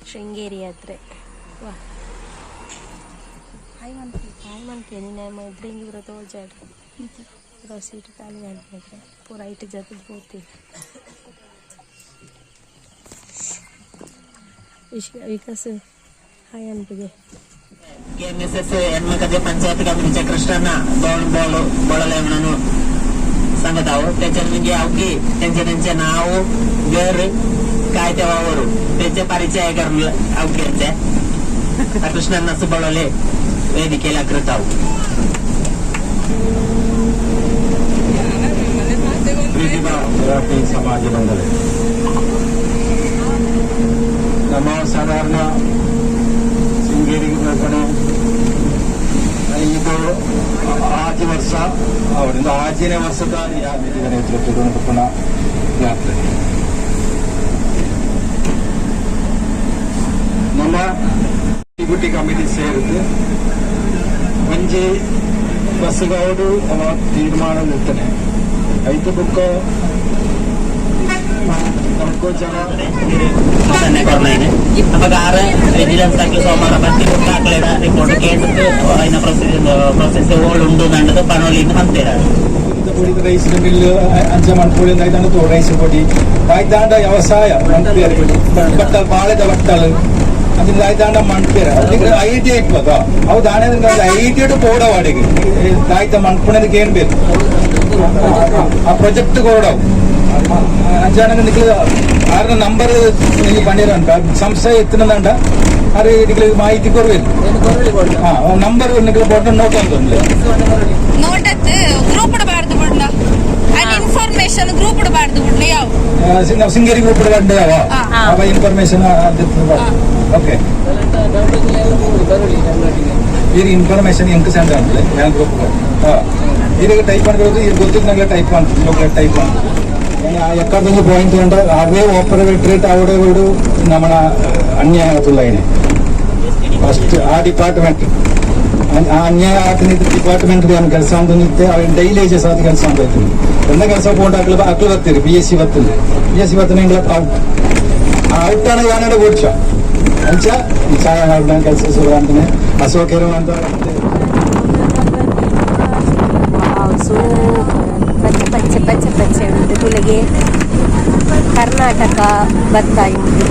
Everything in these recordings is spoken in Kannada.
ಶೃಂಗೇರಿ ಯಾತ್ರೆ. ವಾ ಹಾಯ್ ಮನ್ಕೆ ನೀನು ಇದ್ರಿಂಗಿ ಇರೋ ತೋಲ್ಚಾಡ್ರಿ ಇರೋ ಸೀಟ್ ಖಾಲಿ ಅನ್ಕೊಂಡ್ರೆ ಪೂರ ಐಟ್ ಜೊತೆಗೆ ಹೋಗ್ತೀವಿ. ವಿಕಾಸ್ ಹಾಯ್ ಅನ್ಪಿಗೆ KMSS ಹೆಣ್ಮಕ್ಕಳ ಪಂಚಾಯತ್ ಕಮಿಟಿच्या कृष्णांना बोळलेवणनु सांगत आहोत. त्याच्या म्हणजे अवघी त्यांचे नाव घर काय तेव्हावरून त्याचे परिचय करून अवघ्यांचे कृष्णांना बोळवले ವೇದಿಕೆಯಲ್ಲಿ ಕೃತ ಸಮಾಜ ಬಂದರೆ ನಮ್ಮ ಸಾಧಾರಣ ಶೃಂಗೇರಿಗೆ ಹೋಗೋಣ. ಇದು ಆಜಿ ವರ್ಷ ಅವರಿಂದ 8ನೇ ವರ್ಷದ ನೇತೃತ್ವದ ಪುನಃ ಯಾತ್ರೆ. ನಮ್ಮ ಗುಟ್ಟಿ ಕಮಿಟಿ ಸೇರಿದ್ದು ಒಂಜಿ ಬಸ್ಸುಗಳು ತೀರ್ಮಾನ ಇರ್ತಾನೆ ಐದು ಬುಕ್ ಸೋಮವಾರ ಬರ್ತಿ ಹಾಕ್ಲೇಡ ರಿಪೋರ್ಟ್ ಕೇಳಿದ್ದು അതിന പ്രോസസ് ഓളുണ്ട് നണ്ടത് പണോലിന്ന് പന്തേര ರೈಸಿನ ಮಿಲ್ಲು 5 ಮಣ್ಪುಳಿಂದ ಐದಾಂಡ ರೈಸ್ ಕೊಡಿ ಐದಾಂಡ ವ್ಯವಸಾಯ ಬಟ್ಟಲ್ ಬಾಳೆದ ಬಟ್ಟಲು ಅದರಿಂದ ಐದಾಂಡ ಮಣ್ಪೇರ ಐಟಿ ಇಟ್ಬೋದ ಅವು ದಾಣದಿಂದ ಐಟಿ ಪೋಡ ವಾಡಿಗೆ ಆಯ್ತ ಮಣ್ಪುಣದಕ್ಕೆ ಏನ್ ಬೇಕು ಆ ಪ್ರಾಜೆಕ್ಟ್ ಕೊಡವು ಅಂಜಾಣ ಆರ ನಂಬರ್ ಪಂಡಿರಂಟ ಸಂಸ್ಥೆ ಎತ್ತಿನಂಡ ಅರೆ ಇದಕ್ಕೆ ಮಾಹಿತಿ ಕೊಡ್ಬೇಕು ನಂಬರ್ ಬೋಟ ನೋಟ್ ಒಂದು ನೋಟತ್ತು ಗ್ರೂಪ್ ಇಡಬಾರ್ದು ಬಿಡ್ಲ ಇನ್ಫಾರ್ಮೇಶನ್ ಗ್ರೂಪ್ ಇಡಬಾರ್ದು ಬಿಡ್ಲ ಯಾವ ನಾವು ಸಿಂಗೇರಿ ಗ್ರೂಪ್ ಇಡಬಾರ್ದು ಯಾವ ಅವ ಇನ್ಫಾರ್ಮೇಶನ್ ಓಕೆ ಈಗ ಇನ್ಫಾರ್ಮೇಶನ್ ಎಂಕ್ ಸೆಂಡ್ ಅಂದ್ರೆ ಬ್ಯಾಂಕ್ ಗ್ರೂಪ್ ಈಗ ಟೈಪ್ ಮಾಡ್ಕೊಳ್ಳೋದು ಈಗ ಗೊತ್ತಿದ್ದು ನಂಗೆ ಟೈಪ್ ಅಂತ ಟೈಪ್ ಅಂತ ಎಕ್ಕಡೊಂದು ಪಾಯಿಂಟ್ ഉണ്ട് അവേ ഓപ്പറേറ്ററേറ്റ് അവിടെ ഒരു നമ്മുടെ അന്യായത്തുള്ളതിനെ ಫಸ್ಟ್ ಆ ಡಿಪಾರ್ಟ್ಮೆಂಟ್ ಆ ಅನ್ಯಾಯ ಆತನ ಡಿಪಾರ್ಟ್ಮೆಂಟ್ ನಾನು ಕೆಲಸ ಅಂತ ನಿಂತೆ ಅವ್ರು ಡೈಲಿ ಏಜಸ್ ಆದ ಕೆಲಸ ಅಂತ ಹೋಗ್ತೀನಿ ಎಂದ ಕೆಲಸ ಹೋಗಿ ಅಕ್ಲು ಬರ್ತೀರಿ BSc ಬರ್ತೀನಿ BSc ಬರ್ತೀನಿ ಔಟಾണ് ഞാനവിടെ ഓടിച്ച അഞ്ചാ ചായ ಕೆಲಸ ಶುರು ಅಂತಾನೆ ಅಶೋಕರು ಅಂತ ಪಚ್ಚೆ ಉಂಟು ತುಳಿಗೆ ಕರ್ನಾಟಕ ಬತ್ತಾಯಿ ಉಂಟು.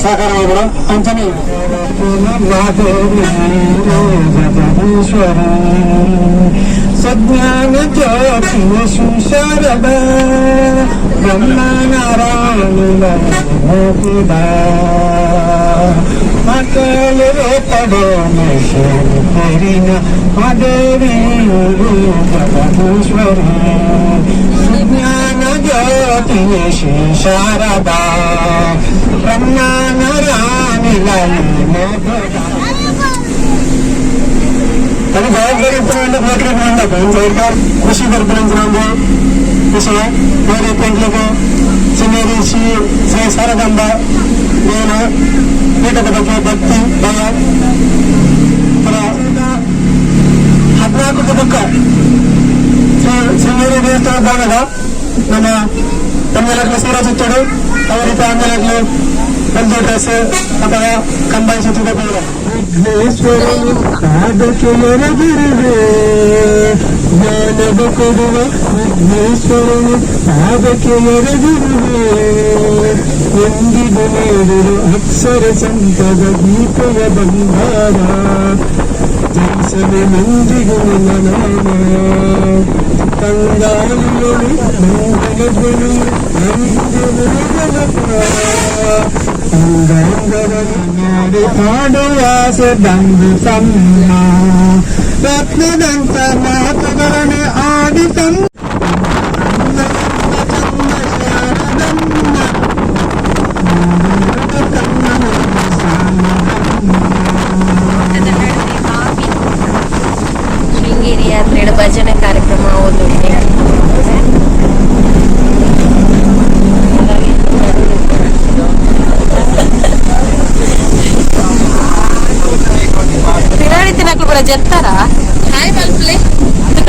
ಸಾಕಾರ ಅಂತಾನೆ ಸಜ್ಞಾನ ಶಾರದ ಬ್ರಹ್ಮನಾರಾಯಣ ಮಕ್ಕಳು ಪಡೋಣ ಅದೇವಿ ಜಗದೀಶ್ವರಿ ಸುಜ್ಞಾನ ಜ್ಯೋತಿ ಶಾರದಾ ಬ್ರಹ್ಮನಾರಾಯಣ ಅದು ಜವಾಬ್ದಾರಿ ಕೃಷಿ ಬರ್ಬರಂದ್ರೆ ವಿಷಯ ಬೇರೆ ಪೆಂಟ್ಲಿಗೆ ಸಿನೇರಿ ಶ್ರೀ ಸರದಂಬ ಏನು ಪೀಠದ ಬಗ್ಗೆ ಭಕ್ತಿ ಭಯ 14 ಬುಕ್ಕ ಸಿನೇರಿ ದೇವಸ್ಥಾನ ಭಾಗದ ನಮ್ಮ ತಮ್ಮೆಲ್ಲರೂ ಸೀರಾಜುತ್ತೋಡು ಅವರಿಗೆ ಆಮೇಲೆ ಒಂದು ಡ್ರೆಸ್ ಅಥವಾ ಕಂಬಾಯಿ ಸುತ್ತಿದ ಬೇಡ ವಿಘ್ನೇಶ್ವರನು ಪಾದಕ್ಕೆ ಎರೆದಿರುವೆ ಜ್ಞಾನದ ಕೊಡುವ ವಿಘ್ನೇಶ್ವರನು ಪಾದಕ್ಕೆ ಎರೆದಿರುವೆ ಎಂದಿಗೂ ನೀಡಿರು ಅಕ್ಷರ ಸಂಪದ ಗೀತೆಯ ಬಂಗಾರ ಜನಿಸಲು ನಂದಿಗೂ ನಾಮ ಕಂಗಾಳಿಯೊಳಿ ಮಂಗಲಗಳು ಅಂಗಾಂಗರನ್ನಾಡಿ ಹಾಡುವ ಸದಂದು ಸಮ್ಮ ರತ್ನದಂತ ಮಾತುಗಳನ್ನೇ ಆಡಿ ತಮ್ಮ ಜರ್ತಾರ ಹಾಯ್ ಮಲ್ಪ್ಲೆ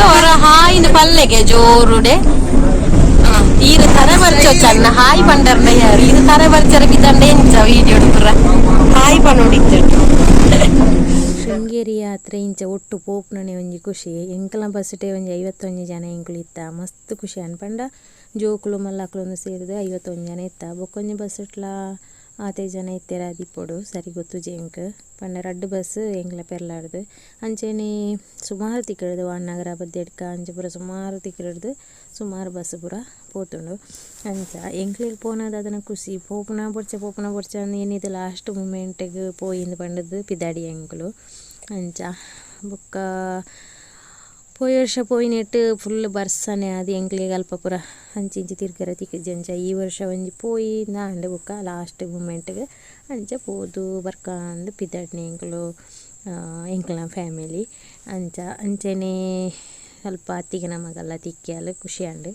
ಅವರ ಹಾಯಿನ ಪಲ್ಲೆಗೆ ಜೋರುಡೆ ಈರು ತರ ಬರ್ಚೋ ಚನ್ನ ಹಾಯಿ ಪಂಡರ್ನ ಯಾರು ಇದು ತರ ಬರ್ಚರ ಬಿದ್ದಂಡೆ ಎಂಚ ವೀಡಿಯೋ ಹುಡುಗ್ರ ಹಾಯಿ ಪನ್ನೋಡಿತ್ತು ಶೃಂಗೇರಿ ಯಾತ್ರೆ ಇಂಚ ಒಟ್ಟು ಪೋಪ್ನನೆ ಒಂಜಿ ಖುಷಿ ಎಂಕಲ ಬಸ್ಟೇ ಒಂಜಿ 51 ಜನ ಎಂಕುಲು ಇತ್ತ ಮಸ್ತ್ ಖುಷಿ ಅನ್ಪಂಡ ಜೋಕುಲು ಮಲ್ಲಾಕುಲು ಒಂದು ಸೇರಿದು 51 ಜನ ಇತ್ತ ಬೊಕ್ಕೊಂಜಿ ಬಸ್ಟ್ಲ 5 ಜನ ಇತ್ತೆರ ದಿಪ್ಪೊಡು ಸರಿ ಗೊತ್ತು ಜೇಂಕ್ ಪಂಡ ರಡ್ಡು ಬಸ್ ಎಂಗ್ಲ ಪೆರ್ಲಾಡ್ದು ಅಂಚೆನೆ ಸುಮಾರು ತಿಕ್ಕಡ್ದು ವಾನಗರ ಬದ್ದೆಡ್ಕ ಅಂಚೆ ಪೂರ ಸುಮಾರು ತಿಕ್ಕಡ್ದು ಸುಮಾರು ಬಸ್ ಪೂರ ಪೋತುಂಡು ಅಂಚ ಎಂಕ್ಲಿಗೆ ಪೋನದ ಅದನ್ನ ಖುಷಿ ಪೋಪುನ ಬೊಡ್ಚ ಏನಿದೆ ಲಾಸ್ಟ್ ಮೂಮೆಂಟ್ಗೆ ಪೋಯಿಂದು ಪಂಡದ್ದು ಪಿದಾಡಿ ಎಂಕ್ಲು ಅಂಚ ಬೊಕ್ಕ ಪೋಯಿ ವರ್ಷ ಪೋಯಿನೆಟ್ಟು ಫುಲ್ ಬರ್ಸನೆ ಅದು ಎಂಕ್ಲಿಗೆ ಅಲ್ಪ ಪೂರ ಹಂಚಿಂಚಿ ತಿರ್ಕರ ತಿಕ್ಕಜಂಚ ಈ ವರ್ಷ ಒಂಜಿ ಪೋಯಿ ನಾಂಡೆ ಬೊಕ್ಕ ಲಾಸ್ಟ್ ಮೂಮೆಂಟ್ಗೆ ಅಂಚ ಪೋದು ಬರ್ಕಂದು ಪಿದಾಡ್ನೆ ಎಂಕ್ಲ ಫ್ಯಾಮಿಲಿ ಅಂಚೆನೆ ಸ್ವಲ್ಪ ಅತ್ತಿಗೆ ನಮಗೆಲ್ಲ ತಿಕ್ಕಿಯಲ್ಲ ಖುಷಿ ಅಂಡು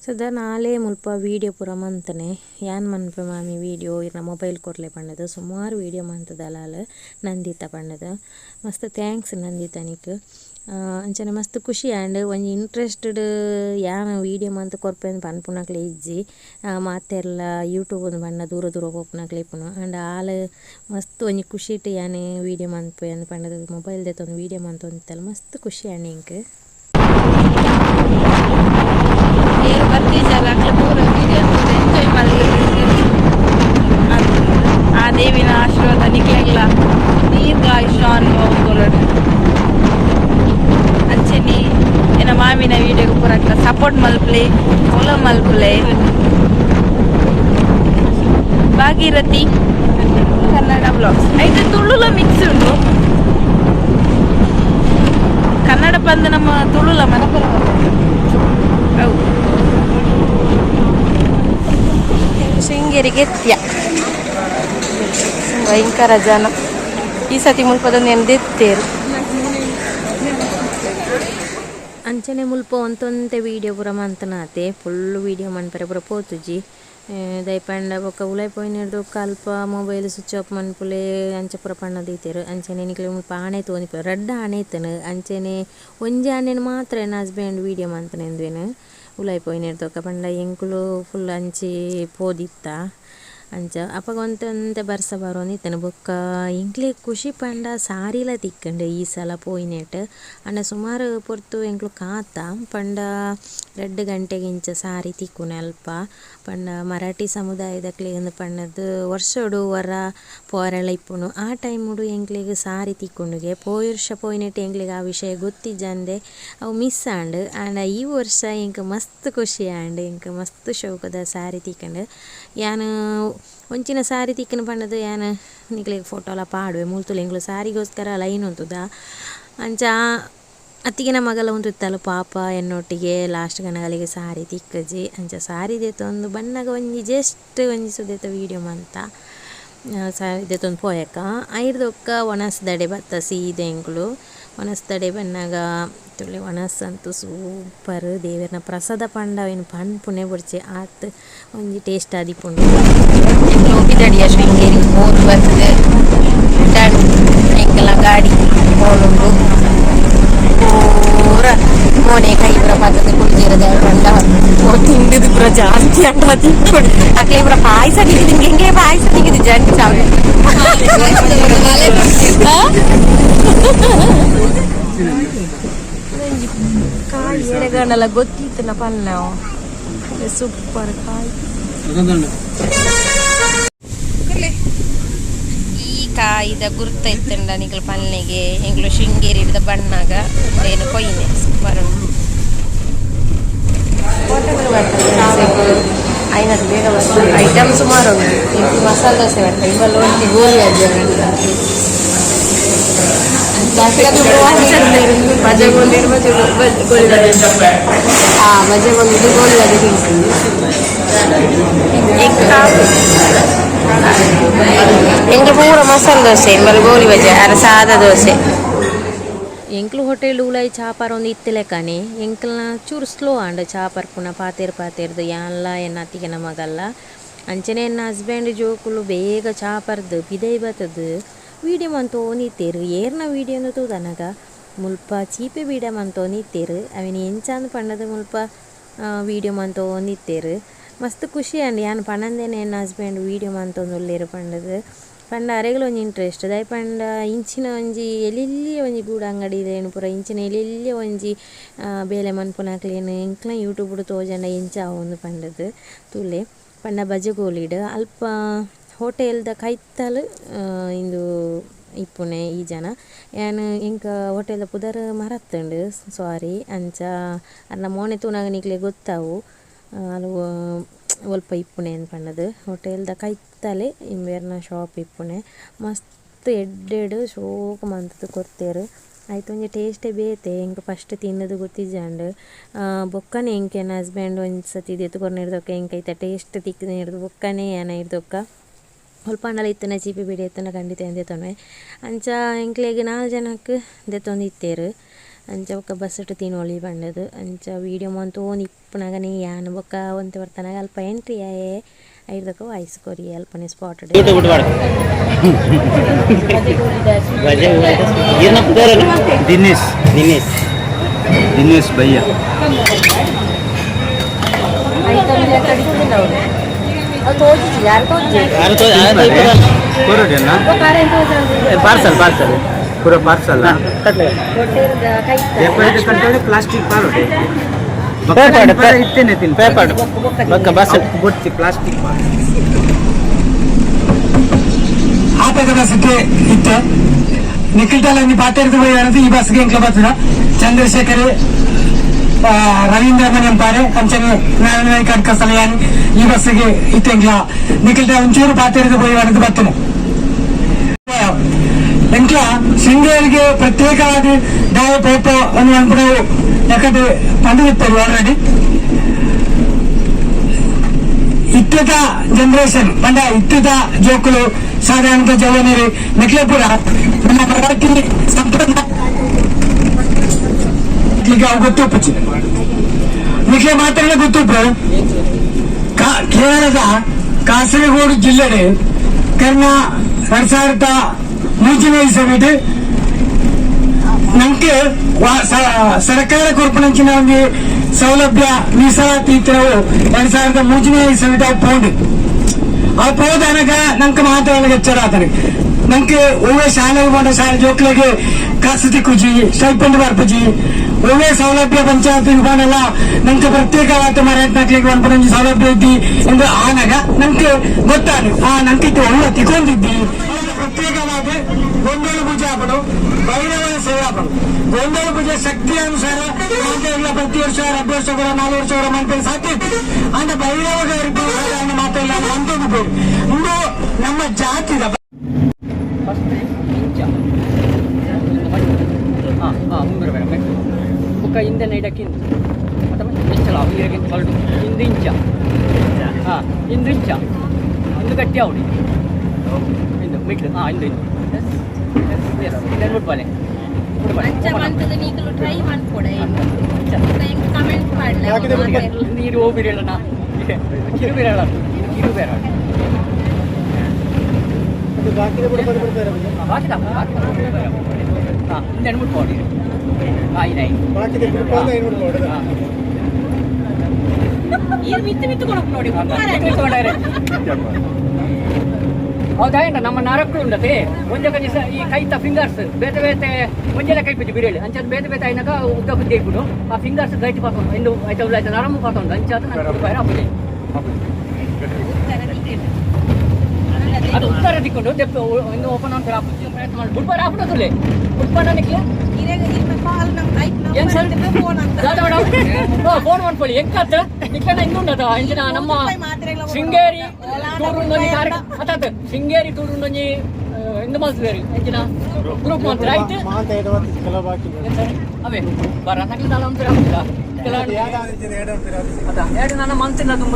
ಸದಾ ನಾಳೆ ಮುಲ್ಪ ವೀಡಿಯೋ ಪೂರ ಮಂತನೆ ಯಾನ್ ಮನ್ಪೆ ಮಾಮಿ ವೀಡಿಯೋ ಇರ್ನ ಮೊಬೈಲ್ ಕೊರ್ಲೆ ಪಂಡದು ಸುಮಾರು ವೀಡಿಯೋ ಮಂತದಲ್ಲ ನಂದಿತ ಪಂಡದು ಮಸ್ತ್ ಥ್ಯಾಂಕ್ಸ್ ನಂದಿತನಿಕ್ ಅಂಚನೆ ಮಸ್ತ್ ಖುಷಿ ಆ್ಯಂಡ್ ಒಂಜಿ ಇಂಟ್ರೆಸ್ಟೆಡ್ ಯಾನ್ ವೀಡಿಯೋ ಮಂತ್ ಕೊರ್ಪೆಂದು ಪನ್ಪುನಕ್ಲೆ ಇಜ್ಜಿ ಮಾತೆಲ್ಲ ಯೂಟ್ಯೂಬ್ ಒಂದು ಬಣ್ಣ ದೂರ ಪೋಪುನಕ್ಲೆ ಇಪ್ಪುನು ಆ್ಯಂಡ್ ಆಲ್ ಮಸ್ತ್ ಒಂಜಿ ಖುಷಿ ಇಟ್ಟು ಯಾನ್ ವೀಡಿಯೋ ಮಂತ್ಪೆ ಅಂದು ಪಂಡದು ಮೊಬೈಲ್ ದೆತ್ತೊಂದು ವೀಡಿಯೋ ಮಂತೊಂದಿತ್ತಲ್ಲ ಮಸ್ತ್ ಖುಷಿ ಆ್ಯಂಡ್ ಇಂಕ್ ಆ ದೇವಿನ ಆಶೀರ್ವಾದ ನಿಕ್ಲೆಗ್ಲ ದೀರ್ಘಾಯುಷ್ಮಾನ್ ಹೋಗ್ಕೊಳ್ಳೋದು ಅಂಚೆನಿ ಏನ ಮಾಮಿನ ವಿಡಿಯೋಗೆ ಪೂರಕ್ಲ ಸಪೋರ್ಟ್ ಮಲ್ಪ್ಲೆ ಫಾಲೋ ಮಲ್ಪ್ಲೆ ಭಾಗೀರಥಿ ಕನ್ನಡ ಬ್ಲಾಗ್ಸ್ ಐದು ತುಳುಲ ಮಿಕ್ಸ್ ಉಂಟು ಕನ್ನಡ ಬಂದು ನಮ್ಮ ತುಳುಲ ಮನಪುರ ಹೌದು ಶೃಂಗೇರಿಗೆ ಎತ್ಯ ಭಯಂಕರ ಜನ ಈ ಸತಿ ಮುಲ್ಪದೊಂದು ನೆನೆದೆತ್ತೇರು ಅಂಚನೆ ಮುಲ್ಪ ಒಂತೊಂತೆ ವೀಡಿಯೋ ಪೂರ ಮಂತನಾತೆ ಫುಲ್ ವೀಡಿಯೋ ಮನ್ಪರೆ ಪೂರ ಪೋತುಜಿ ದಯಪಂಡ ಬೊಕ್ಕ ಉಲೈ ಪೋಯಿನಿರ್ದು ಅಲ್ಪ ಮೊಬೈಲ್ ಸ್ವಿಚ್ ಆಫ್ ಮನ್ಪುಲೆ ಅಂಚೆ ಪೂರ ಪಣ್ಣದೈತೇರು ಅಂಚನೆ ನಿಕ್ಲೆ ಮುಲ್ಪ ಆಣೆ ತೋನಿಪ ರಡ್ಡ ಆಣೆ ಇತ್ತನು ಅಂಚೆನೆ ಒಂಜಿ ಆಣೆನು ಮಾತ್ರ ನನ್ನ ಹಸ್ಬೆಂಡ್ ವೀಡಿಯೋ ಮಂತನೆಂದ್ವೇನು ಉಲೈ ಪೋಯಿನಿರ್ದೊಕ್ಕ ಪಂಡ ಎಂಕುಲು ಫುಲ್ ಅಂಚಿ ಪೋದಿತ್ತ ಅಂಚ ಅಪ್ಪಾಗ ಒಂತೊಂತೆ ಬರ್ಸ ಬರೋನಿತ್ತನು ಬೊಕ್ಕ ಎಂಕ್ಲೆ ಖುಷಿ ಪಂಡ ಸಾರಿಲ ತಿಕ್ಕಂಡು ಈ ಸಲ ಪೋಯಿನೆಟ್ ಅಂಡ ಸುಮಾರು ಪೊರ್ತು ಎಂಕ್ಲು ಕಾತ ಪಂಡ 2 ಗಂಟೆಗೆ ಇಂಚ ಸಾರಿ ತಿಕ್ಕುನೆ ಅಲ್ಪ ಪಂಡ ಮರಾಠಿ ಸಮುದಾಯದಕ್ಲೆ ಒಂದು ಪಂಡದು ವರ್ಷಡು ವರ ಪೋರೆಲ್ಲ ಇಪ್ಪುನು ಆ ಟೈಮುಡು ಎಂಕ್ಲಿಗೆ ಸಾರಿ ತಿಕ್ಕೊಂಡುಗೆ ಪೋಯಿ ವರ್ಷ ಪೋಯಿನೆಟ್ ಎಂಕ್ಲಿಗೆ ಆ ವಿಷಯ ಗೊತ್ತಿಜ್ಜಂದೆ ಅವು ಮಿಸ್ ಆಂಡ್ ಆಂಡ ಈ ವರ್ಷ ಎಂಕ್ ಮಸ್ತ್ ಖುಷಿ ಆಂಡ್ ಎಂಕ್ ಮಸ್ತ್ ಶೌಕದ ಸಾರಿ ತಿಕ್ಕಂಡು ಯಾನು ಒಂಚಿನ ಸಾರಿ ತಿಕ್ಕನ ಪಂಡದು ಯಾನು ನಿಕ್ಲಿಗೆ ಫೋಟೋ ಎಲ್ಲ ಪಾಡುವೆ ಮೂಲ್ತುಲು ಎಂಗ್ಲು ಸಾರಿಗೋಸ್ಕರ ಲೈನ್ ಹೊಂತುದ ಅಂಚ ಅತ್ತಿಗೆನ ಮಗಲ ಉಂತಿತ್ತಲ್ಲ ಪಾಪ ಎನ್ನೊಟ್ಟಿಗೆ ಲಾಸ್ಟ್ ಗನಗಲಿಗೆ ಸಾರಿ ತಿಕ್ಕಜಿ ಅಂಚ ಸಾರಿ ದೆತ್ತೊಂದು ಬಣ್ಣಗ ಒಂಜಿ ಜಸ್ಟ್ ಒಂಜಿ ಸುದೆತ ವೀಡಿಯೋ ಮಂತ ಸಾರಿ ದೆತ್ತೊಂದು ಪೋಯಕ ಐರ್ದೊಕ್ಕ ಒಣಸ್ದಡೆ ಬತ್ತ ಸೀದೆ ಎಂಕ್ಲು ಒಣಸ್ದಡೆ ಬಣ್ಣಗ ತುಳಿ ಒಣಸ್ ಅಂತೂ ಸೂಪರ್ ದೇವರನ ಪ್ರಸಾದ ಪಂಡವೇನು ಪನ್ಪುನೆ ಬುಡ್ಚೆ ಆತ್ ಒಂಜಿ ಟೇಸ್ಟ್ ಆದಿಪ್ಪುಂಡು ಹೋಗಿದಡಿಯ ಶೃಂಗೇರಿ ಹೋಗಿ ಬರ್ತದೆ ರಿಟರ್ನ್ ಎಂಕೆಲ್ಲ ಗಾಡಿ ಹೋಗುಂಡು ಪೂರ ಮೋನೆ ಕೈ ಪೂರ ಪದ್ಧತಿ ಕುಡಿದಿರದ ಪಂಡ ತಿಂಡಿದು ಪೂರ ಜಾಸ್ತಿ ಅಂಡ ತಿನ್ಕೊಂಡು ಅಕ್ಲೆ ಪೂರ ಪಾಯಸ ತಿಂಗಿದ್ದು ಹೆಂಗೆ ಪಾಯಸ ತಿಂಗಿದ್ದು ಜಂಟಿ ಚಾವೆ ಕಾಯಿ ಎರೆಗಣ್ಣೆಲ್ಲ ಗೊತ್ತಿತ್ತು ನಾ ಪಲ್ಲೆ ಸೂಪರ್ ಕಾಯಿ ಈ ಕಾಯಿದ ಗುರ್ತ ಇತ್ತಂಡ ನಿಗಳು ಪಲ್ಲೆಗೆ ಎಂಗ್ಳು ಶೃಂಗೇರಿ ಹಿಡಿದ ಬಣ್ಣಾಗ ಏನು ಕೊಯ್ನೆ ಸೂಪರ್ ಉಂಟು ಐನದು ಬೇಗ ಬರ್ತದೆ ಐಟಮ್ ಸುಮಾರು ಉಂಟು ಇಂಟಿ ಮಸಾಲೆ ದೋಸೆ ಬರ್ತದೆ ಇವೆಲ್ಲ ಒಂಟಿ ಗೋಲಿ ಅಜ್ಜೆ ಮಜೆ ಗೊಂಡಿಡು ಗೋಲಿ ಮಜೆ ಗೊಂಡಿಡು ಗೋಲಿ ಅದು ತಿಂತೀನಿ ಎಂಗ್ಳು ಪೂರ ಮಸಾಲೆ ದೋಸೆ ಮಲ್ಲಿ ಗೋಲಿ ಬಜೆ ಅರ ಸಾದ ದೋಸೆ ಎಂಕ್ಲು ಹೋಟೆಲ್ ಉಲಾಯಿ ಚಾಪಾರ ಒಂದು ಇತ್ತಲೆ ಕಾನೆ ಎಂಕ್ಲನ ಚೂರು ಸ್ಲೋ ಆಂಡ ಚಾಪರ್ ಪುನಃ ಪಾತೇರ್ದು ಯಾನ್ಲ ಎನ್ನ ಅತ್ತಿಗೆ ನಮಗಲ್ಲ ಅಂಚನೆ ಎನ್ನ ಹಸ್ಬೆಂಡ್ ಜೋಕುಲು ಬೇಗ ಚಾಪರ್ದು ಬಿದೈ ಬತ್ತದು ವೀಡಿಯೋ ಮಂತು ಓನಿತ್ತೇರು ಏರ್ನ ವೀಡಿಯೋನು ತೂದನಗ ಮುಲ್ಪ ಚೀಪೆ ವೀಡಿಯೋ ಮಂತೋನಿತ್ತೇರು ಅವಿನ ಎಂಚಾಂದು ಪಂಡದ ಮುಲ್ಪ ವೀಡಿಯೋ ಮಂತೋನಿತ್ತೇರು ಮಸ್ತ್ ಖುಷಿ ಅಂಡಿ ಯಾನು ಪಣಂದೇನೆ ನನ್ನ ಹಸ್ಬೆಂಡ್ ವೀಡಿಯೋ ಮಂತೊಂದುಲ್ಲೇರು ಪಂಡದು ಪಂಡ ಅರೆಗಳು ಒಂಜಿ ಇಂಟ್ರೆಸ್ಟ್ ದೈ ಪಂಡ ಇಂಚಿನ ಒಂಜಿ ಎಲ್ಲಿಲ್ಲಿ ಒಂಜಿ ಗೂಡು ಅಂಗಡಿ ಇದೇನು ಪೂರ ಇಂಚಿನ ಎಲ್ಲಿಲ್ಲಿ ಒಂಜಿ ಬೇಲೆ ಮನ್ಪುನಾಕ್ಲೇನು ಇಂಕ್ಲ ಯೂಟ್ಯೂಬ್ಡು ತೋಜಂಡ ಎಂಚ ಒಂದು ಪಂಡದು ತುಲೆ ಪಂಡ ಬಜಗೋಲಿಡು ಅಲ್ಪ ಹೋಟೆಲ್ದ ಕೈತ್ತಲು ಇಂದು ಇಪ್ಪುನೆ ಈ ಜನ ಏನು ಇಂಕ ಹೋಟೆಲ್ದ ಪುದರ್ ಮರತ್ತುಂಡು ಸಾರಿ ಅಂಚ ಅನ್ನ ಮೋನೆ ತೂನಾಗ ನಿಕ್ಲೆ ಗೊತ್ತಾವು ಅದು ಒಲ್ಪ ಇಪ್ಪುನೆ ಅಂತ ಪಂಡದು ಹೋಟೆಲ್ದ ಕೈತ್ತಲೆ ಇಂಬೇರ್ನ ಶಾಪ್ ಇಪ್ಪುನೆ ಮಸ್ತ್ ಎಡ್ಡೆಡು ಶೋಕ ಮಂತದ್ದು ಕೊರ್ತೇರು ಆಯ್ತು ಒಂಜಿ ಟೇಸ್ಟೇ ಬೇತೆ ಇಂಕ ಫಸ್ಟ್ ತಿನ್ನದು ಗೊತ್ತಿಜಂಡು ಬೊಕ್ಕನೆ ಇಂಕೆ ನನ್ನ ಹಸ್ಬೆಂಡ್ ಒಂದು ಸತಿ ಎತ್ತು ಕೊರ್ನಿಡ್ದೊಕ್ಕ ಇಂಕೈತೆ ಟೇಸ್ಟ್ ತಿಕ್ಕದ ಹಿಡ್ದು ಬೊಕ್ಕನೆ ಏನ ಹಿಡ್ದೊಕ್ಕ ಸ್ವಲ್ಪ ಹಣ್ಣಲ್ಲಿ ಇತ್ತನ ಚೀಪಿ ಬಿಡಿ ಎತ್ತನ ಖಂಡಿತ ಎಂದೆತ್ತೊನೆ ಅಂಚ ಇಂಕ್ಲೆಗೆ 4 ಜನಕ್ಕೆ ದೆತ್ತೊಂದು ಇತ್ತೇರು ಅಂಚ ಬೊಕ್ಕ ಬಸ್ಸಟ್ಟು ತಿನ್ನೋಳಿ ಬಂಡದು ಅಂಚ ವೀಡಿಯೋ ಮಂತು ಇಪ್ಪನಾಗನೇ ಯಾನು ಬೊಕ್ಕ ಒಂತೆ ಬರ್ತನಾಗ ಅಲ್ಪ ಎಂಟ್ರಿ ಆಯೇ ಐದಕ್ಕ ವಾಯ್ಸ್ ಕೊರಿ ಅಲ್ಪನೇ ಸ್ಪಾಟ್ ದಿನೇಶ್ ಭಯ್ಯ ಪಾರ್ಸಲ್ पूरा पार्सल प्लास्टिक पारोटे इतने तीन पेपर बस बोट्टी प्लास्टिक ಆಟದ ಇತ್ತು ನಿಖಿಲ್ಟಲ್ಲ ನೀವು ಪಾಠ ಈ ಬಸ್ಗೆ ಎಂಕ ಬರ್ತದ ಚಂದ್ರಶೇಖರ್ ರವೀಂದ್ರ ಮನೆಂಪಾರೆ ಕಂಚನ ನಾರಾಯಣ ಸಲಯಾನಿ ಈ ಬಸ್ಸಿಗೆ ಇತ್ತೆಂಗ್ಲ ನಿಖಿಲ್ಟ ಒಂಚೂರು ಪಾಠ ಹೋಗಿ ಬರ್ತದೆ ಎಂಕ್ಲ ಶೃಂಗೇರಿಗೆ ಪ್ರತ್ಯೇಕವಾಗಿ ಡಾವ ಪೋಪ ಅನ್ನು ಅನ್ಪಡವು ಯಾಕಂದ್ರೆ ಪಂಡಿತರು ಆಲ್ರೆಡಿ ಇತ್ತದ ಜನರೇಷನ್ ಪಂಡ ಇತ್ತದ ಜೋಕುಲು ಸಾಧಾರಣ ಜವನರಿ ನಕ್ಲೇಪುರ ನಮ್ಮ ಮರಾಠಿ ಸಂಪ್ರದಾಯ ಗೊತ್ತುಪ್ಪಚ್ಚಿ ನಿಕ್ಲೆ ಮಾತ್ರ ಗೊತ್ತುಪ್ಪು ಕೇರಳದ ಕಾಸರಗೋಡು ಜಿಲ್ಲೆಡೆ ಕರ್ನ 2003 ಇಸವಿಡು ನಮ್ಗೆ ಸರ್ಕಾರ ಕೊರ್ಪಣಂಚಿನ ಒಂದು ಸೌಲಭ್ಯ ಮೀಸಲಾತಿ ಇತ್ತವು 2003 ಇಸವಿದ ಪೌಂಡ್ ಆ ಪೌಂಡ್ ಅನಗ ನಂಗೆ ಮಾತಾಡಲಿಕ್ಕೆ ಎಚ್ಚರ ಆತನಿಗೆ ನಂಗೆ ಒಳ್ಳೆ ಶಾಲೆಗೆ ಬಂದ ಶಾಲೆ ಜೋಕ್ಲಿಗೆ ಕಾಸು ತಿಕ್ಕುಜಿ ಸ್ಟೈಪೆಂಡ್ ಬರ್ಪುಜಿ ಒಳ್ಳೆ ಸೌಲಭ್ಯ ಪಂಚಾಯತ್ ಬಂದಲ್ಲ ನಂಗೆ ಪ್ರತ್ಯೇಕವಾದ ಮರಾಠಿಗೆ ಒಂದು ಸೌಲಭ್ಯ ಇದ್ದಿ ಎಂದು ಆನಾಗ ನಂಗೆ ಗೊತ್ತಾಗ ನಂಗೆ ಒಳ್ಳೆ ತಿಕೊಂಡಿದ್ದಿ ಪ್ರತ್ಯೇಕವಾಗಿ ಗೊಂದಲ ಪೂಜೆ ಹಾಕೋದು ಭೈರವನ ಸೇವೆ ಹಾಕೋದು ಗೊಂದಲ ಪೂಜೆ ಶಕ್ತಿ ಅನುಸಾರ ಪ್ರತಿ ವರ್ಷ 2 ವರ್ಷ 4 ವರ್ಷ ಮಂತ್ರಿ ಸಾಕಿತ್ತು ಅಂದ್ರೆ ಭೈರವ ಮಾತೆಲ್ಲ ಅಂತದ್ದು ಬೇರೆ ಇಂದು ನಮ್ಮ ಜಾತಿದ buka indan ida kin atau incala awira kin kaldu indincha indincha indu katti avudi indu miklu indu yes then would bale ಅಂಚ ಮಂತದ ನೀಕಲು ಟ್ರೈ ಮಾಡ್ಕೊಡೆ ಹೆಂಗ್ ಕಮೆಂಟ್ ಮಾಡ್ಲ ನೀರು ಹೋಗಿರಲ್ಲ ಕಿರು ಬೇಡ ಅದು ಬಾಕಿದೆ ಬಿಡ್ತಾರೆ ಬಾಕಿದ then would body ಬಾಕಿದೆ ಬಿಡ್ಕೊಂಡು ಏನು ನೋಡೋದು ಇದು ಮಿತ್ತು ಕೊಡಕ್ ನೋಡಿ ಹೌದಾ ನಮ್ಮ ನರಕ್ಕೂ ಉಂಡತೆ ಒಂದೇ ಕನಿಸ ಈ ಕೈತ ಫಿಂಗರ್ಸ್ ಬೇತೆ ಬೇತೆ ಒಂಜೆಲ್ಲ ಕೈ ಬಿಟ್ಟು ಬಿಡಲಿ ಅಂಚದು ಬೇತೆ ಬೇತೆ అయినాక ಉದ್ದ ಬುದ್ಧಿ ಇಟ್ಬಿಡು ಆ ಫಿಂಗರ್ಸ್ ಗೈಟ್ ಪಾಕೊಂಡು ಇಂದು ಆಯ್ತು ಆಯ್ತು ನರಮು ಪಾಕೊಂಡು ಅಂಚಾದ ನಾನು ಅದು ಉತ್ತರ ದಿಕ್ಕೊಂಡು ಇನ್ನು ಓಪನ್ ಅಂತ ಪ್ರಯತ್ನ ಮಾಡಿ ಬುಡ್ಬಾರ ಹಾಕ್ಬಿಡೋದಿಲ್ಲ ಬುಡ್ಬಾರನಿಗೆ ಫೋನ್ ಮಾಡ್ಕೊಳ್ಳಿ ಎಂಕತ್ತ ಇಕ್ಕನ ಇನ್ನುಂಡದ ಇಂಜಿನ ನಮ್ಮ ಶೃಂಗೇರಿ ಟೂರುಂದೊಂಜಿ ಅತಾತ್ ಶೃಂಗೇರಿ ಟೂರುಂದೊಂಜಿ ಇಂದು ಮಲ್ಸಿದೇರಿ ಎಂಜಿನ ಗ್ರೂಪ್ ಮಾತ್ರ ಆಯ್ತು ಅವೇ ಬರ ನಕ್ಲಿ ದಾಲ ಅಂತ ಹಾಕ್ತಿಲ್ಲ ಎರಡು ನನ್ನ ಮಂತಿನ ತುಂಬ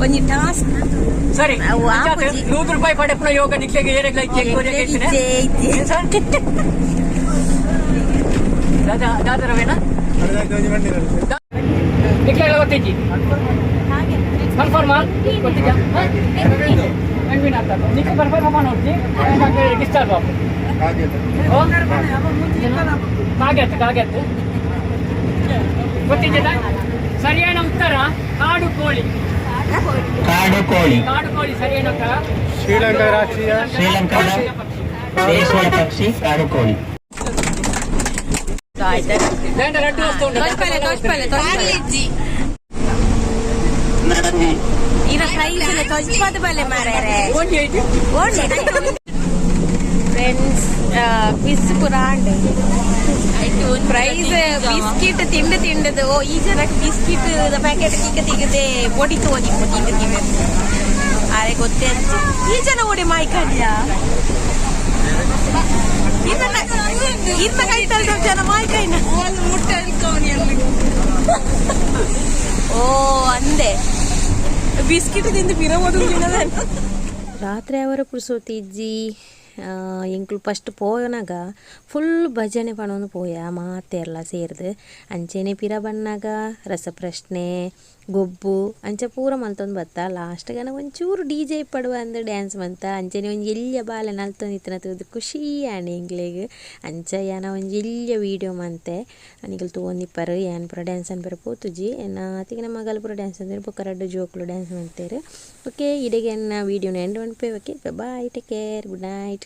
ಒಂಜಿ ಟಾಸ್ಕ್ ಸರಿ ₹100 ಪಡೆಪುನ ಯೋಗ ನಿಕ್ಲೆಗೆ ಏರೆಗ್ಲ ದಾದರವೇನಾ ನಿಕ್ಲೆಲ್ಲ ಗೊತ್ತೈತಿ confirm ಗೊತ್ತಿದ್ಯಾ Angin atas. Ni ke berapa mana uji? Yang ke register berapa? Oh, kaget. ಗೊತ್ತಿದ್ದ ಸರಿಯಾದ ಉತ್ತರ ಕಾಡು ಕೋಳಿ. ಸರಿಯಾದ ಉತ್ತರ. ಶ್ರೀಲಂಕಾದ ದೇಶೀಯ ಪಕ್ಷಿ ಕಾಡು ಕೋಳಿ. ಫ್ರೆಂಡ್ಸ್ ಕ್ವಿಸ್ ಪುರಾಂಡ್ ಪ್ರೈಸ್ ಬಿಸ್ಕಿಟ್ ತಿಂಡದು ಓ ಈ ಜನಕ್ಕೆ ಬಿಸ್ಕಿಟ್ ಪ್ಯಾಕೆಟ್ ತೆಗೆದೆ ಓಡಿ ತಿಂದು ಅರೆ ಗೊತ್ತೇ ಈ ಜನ ಓಡಿ ಮಾಯ್ಕಂಡ್ಯ ಇನ್ನ ಕೈತಲ್ ಜನ ಮಾಯ್ಕೈನ ಓ ಅಂದೆ ಬಿಸ್ಕಿಟ್ ತಿಂದು ಪಿರಮೋಡು ರಾತ್ರಿ ಅವರ ಕುರ್ಸೋತಿಜ್ಜಿ ಎಂಕ್ಲು ಫಸ್ಟ್ ಪೋಯನಾಗ ಫುಲ್ ಭಜನೆ ಪಣೊಂದು ಪೋಯ ಮಾತೆ ಎಲ್ಲ ಸೇರಿದು ಅಂಚೆನೆ ಪಿರ ಬಣ್ಣಾಗ ರಸಪ್ರಶ್ನೆ ಗೊಬ್ಬು ಅಂಚ ಪೂರ ಮಲ್ತೊಂದು ಬತ್ತ ಲಾಸ್ಟ್ಗನ ಒಂಚೂರು DJ ಪಡುವ ಅಂದ್ರೆ ಡ್ಯಾನ್ಸ್ ಬಂತ ಅಂಚನೆ ಒಂದು ಎಲ್ಲಿಯ ಬಾಲೆ ನಲ್ತೊಂದಿತ್ತನ ತೋದು ಖುಷಿ ಆಣೆ ಎಂಗ್ಲೆಗ್ ಅಂಚ ಯಾನ ಒಂದು ಎಲ್ಲಿಯ ವೀಡಿಯೋ ಮಂತೆ ಅನಿಗಲ್ ತೊಗೊಂದಿಪ್ಪರು ಏನ್ ಪುರ ಡ್ಯಾನ್ಸ್ ಅನ್ಪರ ಪೋತುಜಿ ನಾತಿಗೆ ನಮ್ಮ ಮಗಲ್ ಪುರ ಡ್ಯಾನ್ಸ್ ಅಂದ್ರೆ ಬೊಕ್ಕರಡ್ಡು ಜೋಕ್ಲು ಡ್ಯಾನ್ಸ್ ಮಾಡ್ತೇರು ಓಕೆ ಇಡೆಗೆ ನನ್ನ ವೀಡಿಯೋನ ಎಂಡ್ ಮಾಡ್ಪೇ okay bye take care good night.